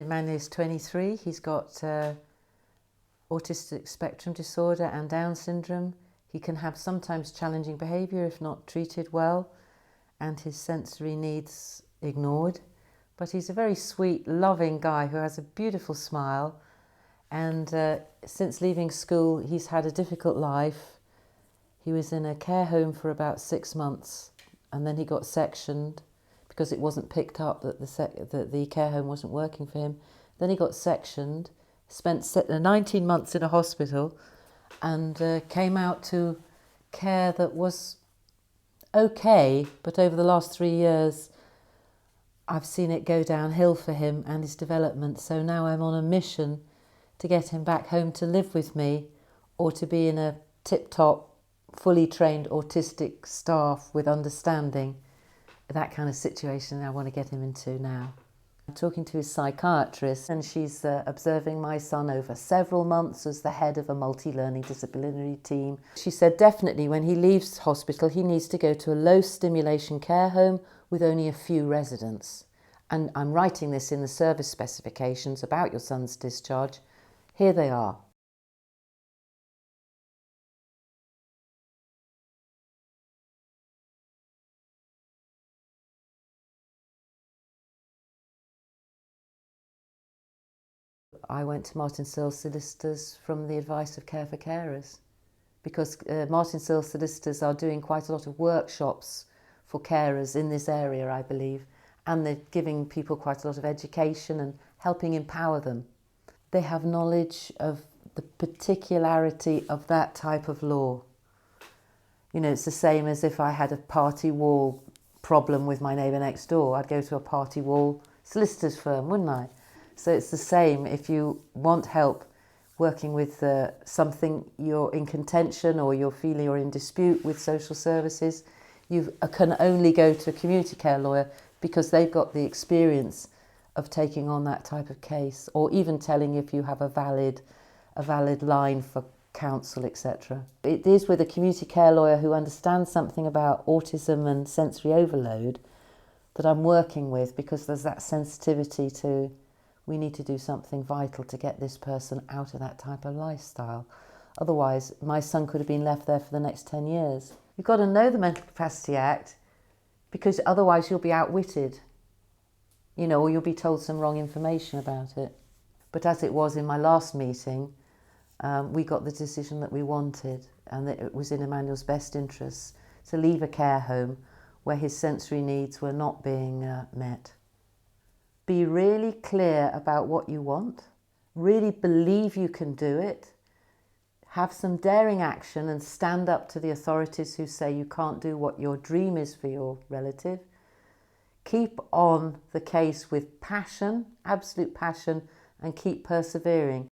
Emmanuel is 23. He's got autistic spectrum disorder and Down syndrome. He can have sometimes challenging behaviour if not treated well, and his sensory needs ignored. But he's a very sweet, loving guy who has a beautiful smile. And since leaving school, he's had a difficult life. He was in a care home for about 6 months, and then he got sectioned because it wasn't picked up that the care home wasn't working for him. Then he got sectioned, spent 19 months in a hospital, and came out to care that was okay, but over the last 3 years I've seen it go downhill for him and his development. So now I'm on a mission to get him back home to live with me, or to be in a tip-top, fully trained autistic staff with understanding. That kind of situation I want to get him into now. I'm talking to his psychiatrist, and she's observing my son over several months as the head of a multi-learning disciplinary team. She said definitely when he leaves hospital he needs to go to a low stimulation care home with only a few residents. And I'm writing this in the service specifications about your son's discharge. Here they are. I went to Martin Searle Solicitors from the advice of Care for Carers, because Martin Searle Solicitors are doing quite a lot of workshops for carers in this area, I believe, and they're giving people quite a lot of education and helping empower them. They have knowledge of the particularity of that type of law. You know, it's the same as if I had a party wall problem with my neighbour next door. I'd go to a party wall solicitors firm, wouldn't I? So it's the same if you want help working with something you're in contention or you're feeling you're in dispute with social services. You can only go to a community care lawyer because they've got the experience of taking on that type of case, or even telling if you have a valid line for counsel, etc. It is with a community care lawyer who understands something about autism and sensory overload that I'm working with, because there's that sensitivity to, we need to do something vital to get this person out of that type of lifestyle. Otherwise, my son could have been left there for the next 10 years. You've got to know the Mental Capacity Act, because otherwise you'll be outwitted, you know, or you'll be told some wrong information about it. But as it was in my last meeting, we got the decision that we wanted, and that it was in Emmanuel's best interests to leave a care home where his sensory needs were not being met. Be really clear about what you want, really believe you can do it, have some daring action and stand up to the authorities who say you can't do what your dream is for your relative. Keep on the case with passion, absolute passion, and keep persevering.